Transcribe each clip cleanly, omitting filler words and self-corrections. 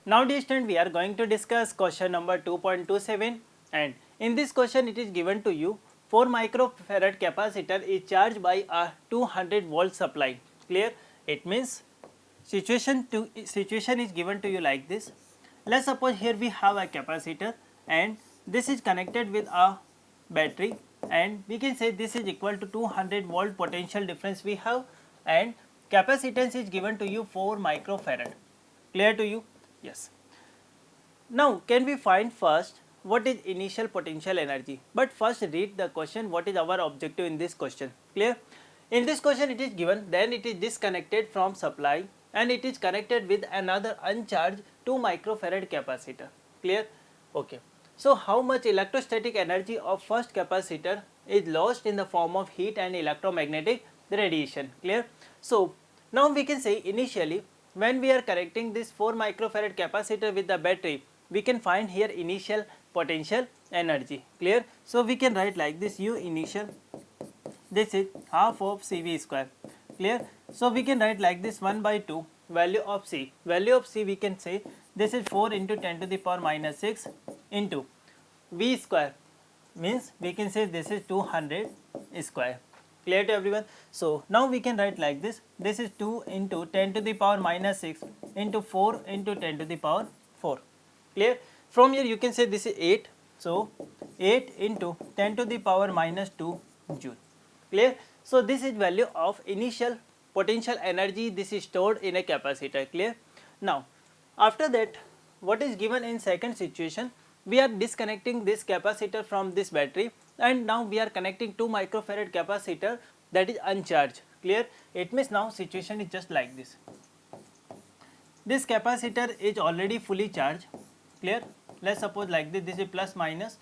Now dear student, we are going to discuss question number 2.27, and in this question it is given to you 4 microfarad capacitor is charged by a 200 volt supply. Clear? It means situation is given to you like this. Let's suppose here we have a capacitor and this is connected with a battery, and we can say this is equal to 200 volt potential difference we have, and capacitance is given to you 4 microfarad. Clear to you? Yes. Now can we find first what is initial potential energy, but first read the question, what is our objective in this question. Clear? In this question it is given, then it is disconnected from supply and it is connected with another uncharged 2 microfarad capacitor. Clear? Okay. So how much electrostatic energy of first capacitor is lost in the form of heat and electromagnetic radiation. Clear? So now we can say initially when we are connecting this 4 microfarad capacitor with the battery, we can find here initial potential energy. Clear? So we can write like this: U initial, this is half of CV square. Clear? So we can write like this 1 by 2 value of C. Value of C we can say this is 4 into 10 to the power minus 6 into V square, means we can say this is 200 square. Clear to everyone? So now we can write like this: this is 2 into 10 to the power minus 6 into 4 into 10 to the power 4. Clear? From here you can say this is 8. So 8 into 10 to the power minus 2 joule. Clear? So this is value of initial potential energy, this is stored in a capacitor. Clear? Now after that, what is given in second situation, we are disconnecting this capacitor from this battery and now we are connecting 2 microfarad capacitor that is uncharged. Clear? It means now situation is just like this. This capacitor is already fully charged. Clear? Let's suppose like this is plus minus.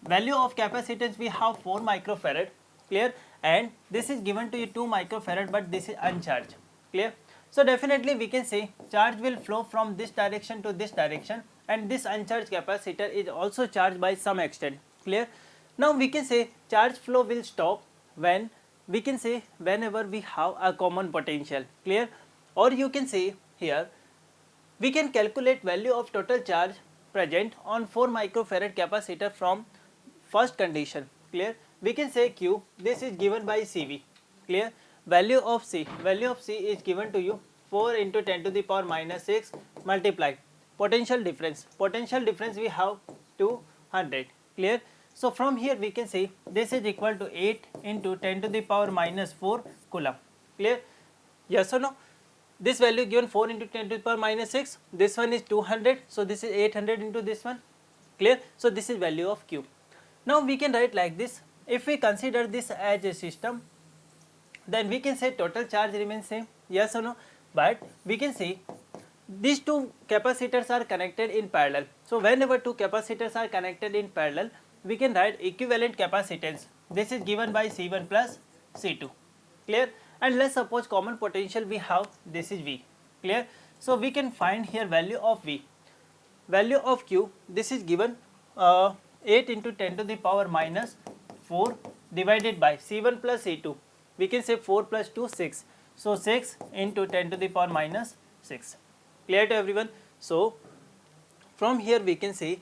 Value of capacitance we have 4 microfarad. Clear? And this is given to you 2 microfarad, but this is uncharged. Clear? So definitely we can say charge will flow from this direction to this direction, and this uncharged capacitor is also charged by some extent. Clear? Now we can say charge flow will stop when we can say whenever we have a common potential. Clear? Or you can say here we can calculate value of total charge present on 4 microfarad capacitor from first condition. Clear? We can say Q, this is given by CV. Clear? Value of C is given to you 4 into 10 to the power minus 6 multiplied potential difference we have 200. Clear? So from here we can say this is equal to 8 into 10 to the power minus 4 coulomb. Clear? Yes or no? This value given 4 into 10 to the power minus 6, this one is 200, so this is 800 into this one. Clear? So this is value of Q. Now we can write like this: if we consider this as a system, then we can say total charge remains same. Yes or no? But we can say these two capacitors are connected in parallel. So whenever two capacitors are connected in parallel, we can write equivalent capacitance. This is given by C1 plus C2. Clear? And let's suppose common potential we have, this is V. Clear? So we can find here value of V. Value of Q, this is given 8 into 10 to the power minus 4 divided by C1 plus C2. We can say 4 plus 2, 6. So 6 into 10 to the power minus 6. Clear to everyone? So from here we can say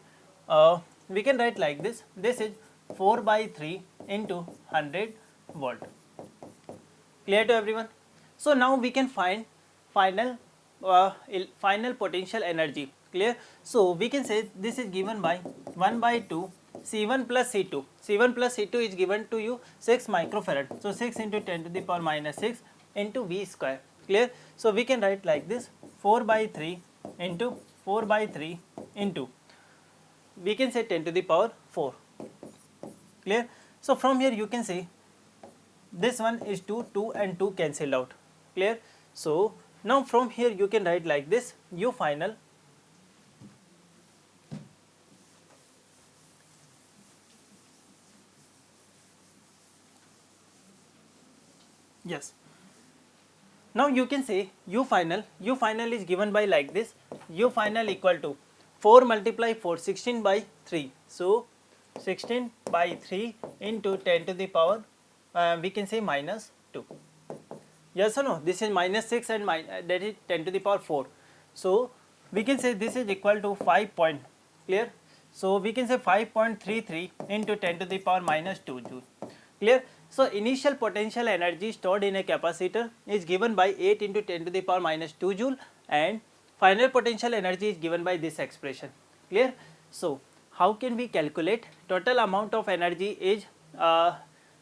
we can write like this: this is 4 by 3 into 100 volt. Clear to everyone? So now we can find final potential energy. Clear? So we can say this is given by 1 by 2 C1 plus C2. C1 plus C2 is given to you 6 microfarad. So 6 into 10 to the power minus 6 into V square. Clear? So we can write like this: 4 by 3 into 4 by 3 into, we can say 10 to the power 4. Clear? So from here you can say this one is 2, 2 and 2 cancelled out. Clear? So now from here you can write like this: U final yes. Now you can say U final is given by like this: U final equal to 4 multiply 4, 16 by 3. So 16 by 3 into 10 to the power we can say minus 2. Yes or no? This is minus 6 and that is 10 to the power 4. So we can say this is equal to 5 point, clear. So we can say 5.33 into 10 to the power minus 2 joule, clear. So initial potential energy stored in a capacitor is given by 8 into 10 to the power minus 2 joule, and final potential energy is given by this expression, clear. So how can we calculate total amount of energy is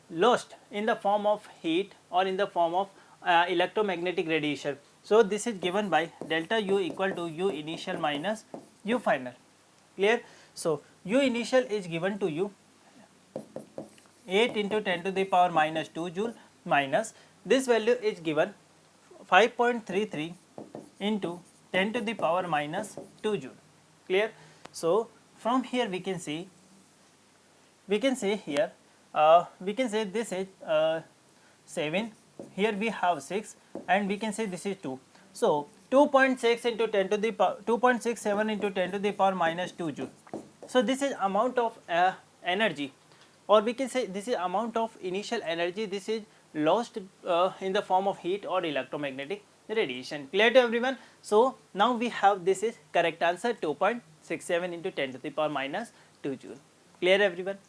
lost in the form of heat or in the form of electromagnetic radiation. So this is given by delta U equal to U initial minus U final, clear. So U initial is given to you 8 into 10 to the power minus 2 joule minus this value is given 5.33 into 10 to the power minus 2 joule, clear. So from here we can say here we can say this is 7, here we have 6, and we can say this is 2. So 2.6 into 10 to the power 2.67 into 10 to the power minus 2 joule. So this is amount of energy, or we can say this is amount of initial energy, this is lost in the form of heat or electromagnetic radiation, clear to everyone. So now we have this is correct answer 2.67 into 10 to the power minus 2 joule, clear everyone.